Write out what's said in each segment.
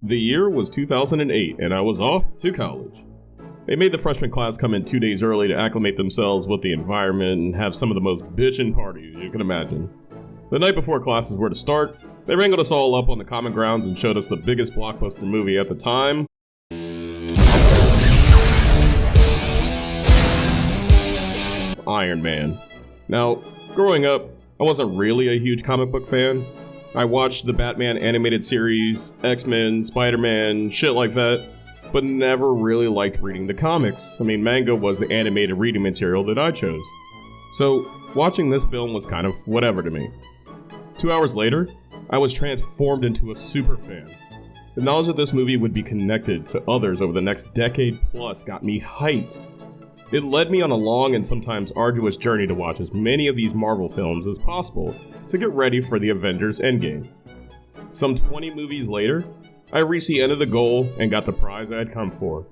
The year was 2008, and I was off to college. They made the freshman class come in 2 days early to acclimate themselves with the environment and have some of the most bitchin' parties you can imagine. The night before classes were to start, they wrangled us all up on the common grounds and showed us the biggest blockbuster movie at the time, Iron Man. Now, growing up, I wasn't really a huge comic book fan. I watched the Batman animated series, X-Men, Spider-Man, shit like that, but never really liked reading the comics. I mean, manga was the animated reading material that I chose. So, watching this film was kind of whatever to me. 2 hours later, I was transformed into a super fan. The knowledge that this movie would be connected to others over the next decade plus got me hyped. It led me on a long and sometimes arduous journey to watch as many of these Marvel films as possible to get ready for the Avengers Endgame. Some 20 movies later, I reached the end of the goal and got the prize I had come for.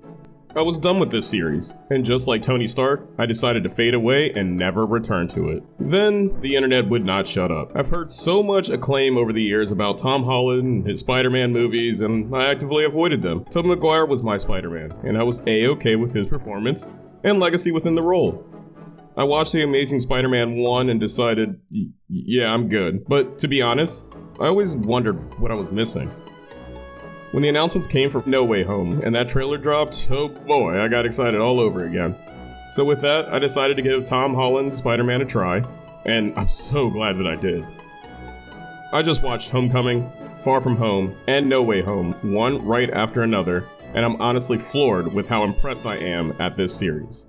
I was done with this series, and just like Tony Stark, I decided to fade away and never return to it. Then, the internet would not shut up. I've heard so much acclaim over the years about Tom Holland and his Spider-Man movies, and I actively avoided them. Tobey Maguire was my Spider-Man, and I was A-okay with his performance and legacy within the role. I watched The Amazing Spider-Man 1 and decided, yeah, I'm good. But to be honest, I always wondered what I was missing. When the announcements came for No Way Home and that trailer dropped, oh boy, I got excited all over again. So with that, I decided to give Tom Holland's Spider-Man a try, and I'm so glad that I did. I just watched Homecoming, Far From Home, and No Way Home, one right after another, and I'm honestly floored with how impressed I am at this series.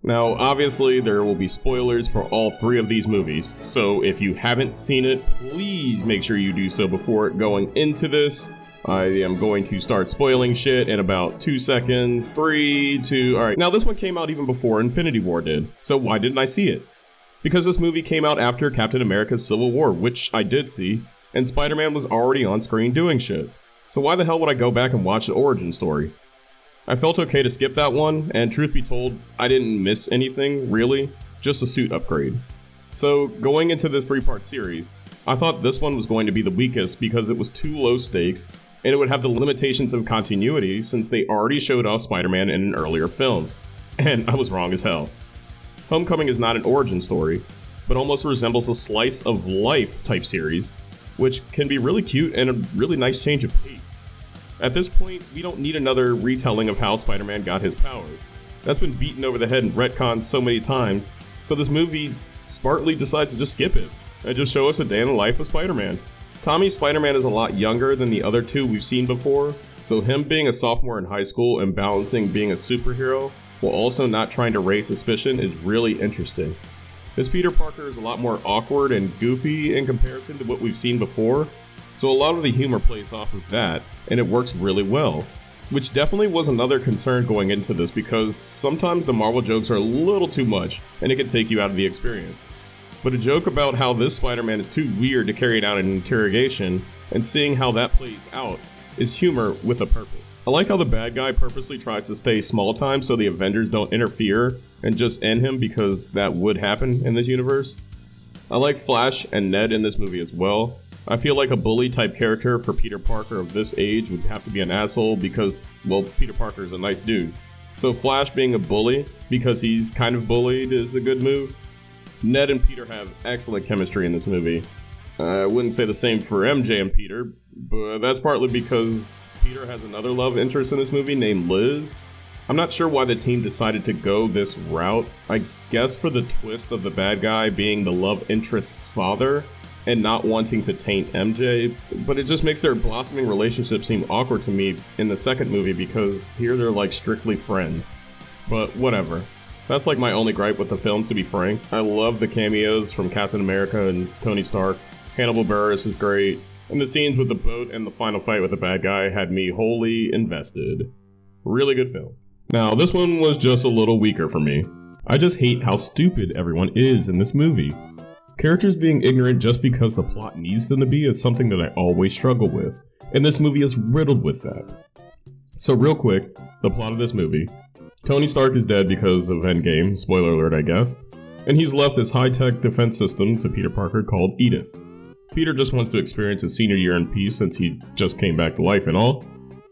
Now, obviously, there will be spoilers for all three of these movies, so if you haven't seen it, please make sure you do so before going into this. I am going to start spoiling shit in about 2 seconds, 3, 2, alright. Now, this one came out even before Infinity War did, so why didn't I see it? Because this movie came out after Captain America's Civil War, which I did see, and Spider-Man was already on screen doing shit. So why the hell would I go back and watch the origin story? I felt okay to skip that one, and truth be told, I didn't miss anything, really, just a suit upgrade. So, going into this 3-part series, I thought this one was going to be the weakest because it was too low stakes, and it would have the limitations of continuity since they already showed off Spider-Man in an earlier film. And I was wrong as hell. Homecoming is not an origin story, but almost resembles a slice of life type series, which can be really cute and a really nice change of pace. At this point, we don't need another retelling of how Spider-Man got his powers. That's been beaten over the head and retconned so many times, so this movie smartly decides to just skip it and just show us a day in the life of Spider-Man. Tommy's Spider-Man is a lot younger than the other two we've seen before, so him being a sophomore in high school and balancing being a superhero while also not trying to raise suspicion is really interesting. This Peter Parker is a lot more awkward and goofy in comparison to what we've seen before, so a lot of the humor plays off of that, and it works really well. Which definitely was another concern going into this because sometimes the Marvel jokes are a little too much, and it can take you out of the experience. But a joke about how this Spider-Man is too weird to carry out an interrogation, and seeing how that plays out, is humor with a purpose. I like how the bad guy purposely tries to stay small time so the Avengers don't interfere and just end him because that would happen in this universe. I like Flash and Ned in this movie as well. I feel like a bully type character for Peter Parker of this age would have to be an asshole because, well, Peter Parker is a nice dude. So Flash being a bully because he's kind of bullied is a good move. Ned and Peter have excellent chemistry in this movie. I wouldn't say the same for MJ and Peter, but that's partly because Peter has another love interest in this movie named Liz. I'm not sure why the team decided to go this route. I guess for the twist of the bad guy being the love interest's father and not wanting to taint MJ, but it just makes their blossoming relationship seem awkward to me in the second movie because here they're like strictly friends. But whatever. That's like my only gripe with the film, to be frank. I love the cameos from Captain America and Tony Stark. Hannibal Buress is great, and the scenes with the boat and the final fight with the bad guy had me wholly invested. Really good film. Now, this one was just a little weaker for me. I just hate how stupid everyone is in this movie. Characters being ignorant just because the plot needs them to be is something that I always struggle with, and this movie is riddled with that. So real quick, the plot of this movie. Tony Stark is dead because of Endgame, spoiler alert I guess, and he's left this high-tech defense system to Peter Parker called Edith. Peter just wants to experience his senior year in peace since he just came back to life and all,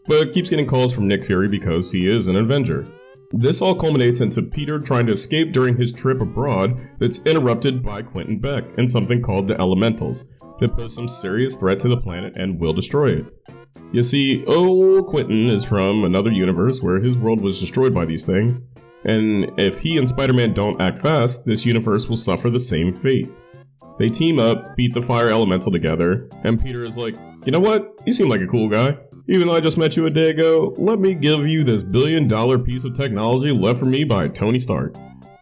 but keeps getting calls from Nick Fury because he is an Avenger. This all culminates into Peter trying to escape during his trip abroad that's interrupted by Quentin Beck and something called the Elementals that pose some serious threat to the planet and will destroy it. You see, old Quentin is from another universe where his world was destroyed by these things, and if he and Spider-Man don't act fast, this universe will suffer the same fate. They team up, beat the fire elemental together, and Peter is like, you know what? You seem like a cool guy. Even though I just met you a day ago, let me give you this billion-dollar piece of technology left for me by Tony Stark.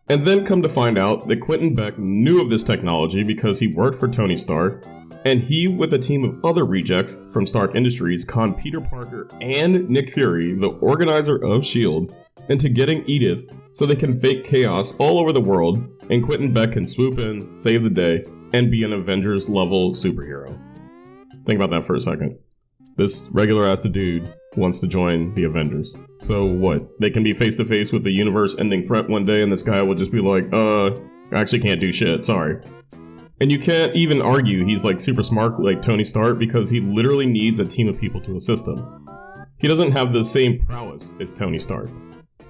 And then come to find out that Quentin Beck knew of this technology because he worked for Tony Stark, and he, with a team of other rejects from Stark Industries, conned Peter Parker and Nick Fury, the organizer of S.H.I.E.L.D., into getting Edith so they can fake chaos all over the world, and Quentin Beck can swoop in, save the day, and be an Avengers-level superhero. Think about that for a second. This regular-ass dude wants to join the Avengers. So what? They can be face-to-face with the universe-ending threat one day and this guy will just be like, I actually can't do shit, sorry. And you can't even argue he's like super smart like Tony Stark because he literally needs a team of people to assist him. He doesn't have the same prowess as Tony Stark.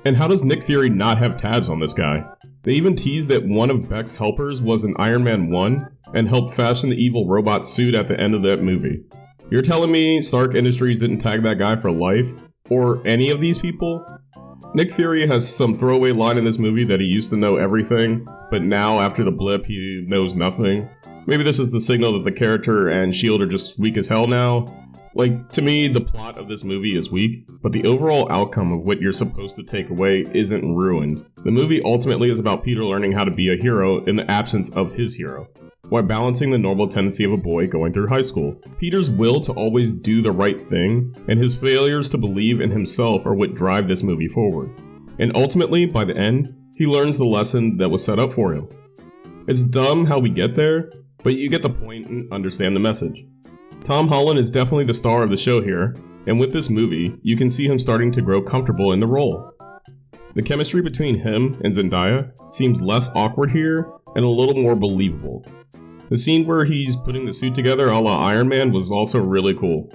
And how does Nick Fury not have tabs on this guy? They even teased that one of Beck's helpers was in Iron Man 1 and helped fashion the evil robot suit at the end of that movie. You're telling me Stark Industries didn't tag that guy for life? Or any of these people? Nick Fury has some throwaway line in this movie that he used to know everything, but now after the blip he knows nothing. Maybe this is the signal that the character and S.H.I.E.L.D. are just weak as hell now. Like, to me, the plot of this movie is weak, but the overall outcome of what you're supposed to take away isn't ruined. The movie ultimately is about Peter learning how to be a hero in the absence of his hero, while balancing the normal tendency of a boy going through high school. Peter's will to always do the right thing, and his failures to believe in himself are what drive this movie forward. And ultimately, by the end, he learns the lesson that was set up for him. It's dumb how we get there, but you get the point and understand the message. Tom Holland is definitely the star of the show here, and with this movie, you can see him starting to grow comfortable in the role. The chemistry between him and Zendaya seems less awkward here and a little more believable. The scene where he's putting the suit together a la Iron Man was also really cool.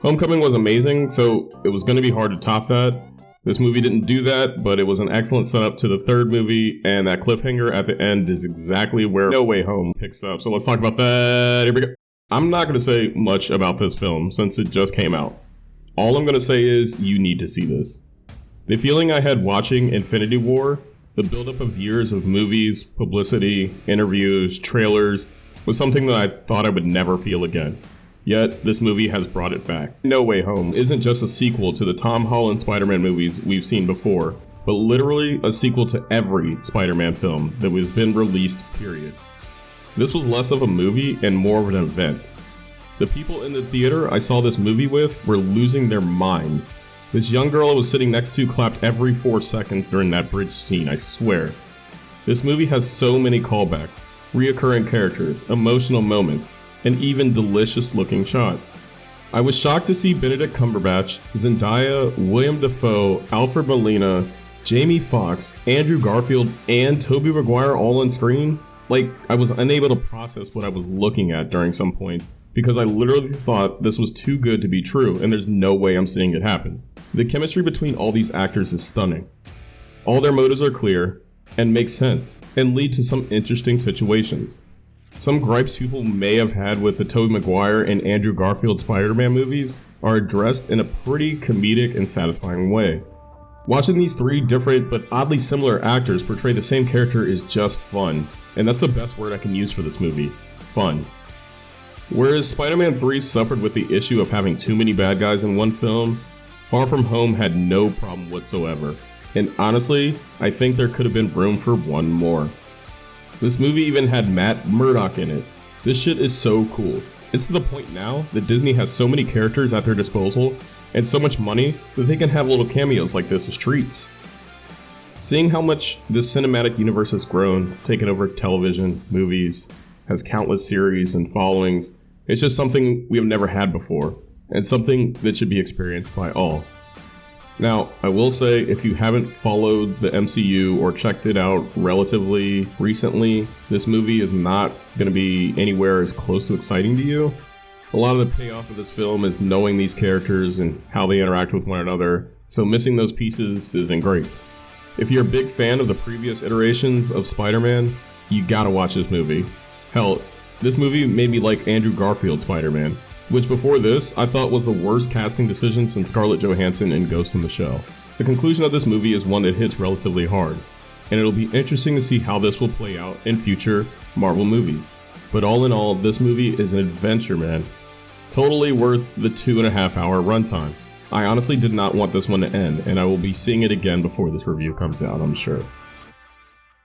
Homecoming was amazing, so it was going to be hard to top that. This movie didn't do that, but it was an excellent setup to the third movie, and that cliffhanger at the end is exactly where No Way Home picks up. So let's talk about that. Here we go. I'm not going to say much about this film since it just came out. All I'm going to say is you need to see this. The feeling I had watching Infinity War, the buildup of years of movies, publicity, interviews, trailers, was something that I thought I would never feel again. Yet, this movie has brought it back. No Way Home isn't just a sequel to the Tom Holland Spider-Man movies we've seen before, but literally a sequel to every Spider-Man film that has been released, period. This was less of a movie and more of an event. The people in the theater I saw this movie with were losing their minds. This young girl I was sitting next to clapped every 4 seconds during that bridge scene, I swear. This movie has so many callbacks, reoccurring characters, emotional moments, and even delicious looking shots. I was shocked to see Benedict Cumberbatch, Zendaya, William Dafoe, Alfred Molina, Jamie Foxx, Andrew Garfield, and Tobey Maguire all on screen. Like, I was unable to process what I was looking at during some points because I literally thought this was too good to be true and there's no way I'm seeing it happen. The chemistry between all these actors is stunning. All their motives are clear and make sense and lead to some interesting situations. Some gripes people may have had with the Tobey Maguire and Andrew Garfield Spider-Man movies are addressed in a pretty comedic and satisfying way. Watching these three different but oddly similar actors portray the same character is just fun. And that's the best word I can use for this movie. Fun. Whereas Spider-Man 3 suffered with the issue of having too many bad guys in one film, Far From Home had no problem whatsoever. And honestly, I think there could have been room for one more. This movie even had Matt Murdock in it. This shit is so cool. It's to the point now that Disney has so many characters at their disposal and so much money that they can have little cameos like this as treats. Seeing how much this cinematic universe has grown, taken over television, movies, has countless series and followings, it's just something we have never had before, and something that should be experienced by all. Now, I will say, if you haven't followed the MCU or checked it out relatively recently, this movie is not going to be anywhere as close to exciting to you, A lot of the payoff of this film is knowing these characters and how they interact with one another, so missing those pieces isn't great. If you're a big fan of the previous iterations of Spider-Man, you gotta watch this movie. Hell, this movie made me like Andrew Garfield's Spider-Man, which before this, I thought was the worst casting decision since Scarlett Johansson in Ghost in the Shell. The conclusion of this movie is one that hits relatively hard, and it'll be interesting to see how this will play out in future Marvel movies. But all in all, this movie is an adventure, man. Totally worth the 2.5 hour runtime. I honestly did not want this one to end, and I will be seeing it again before this review comes out, I'm sure.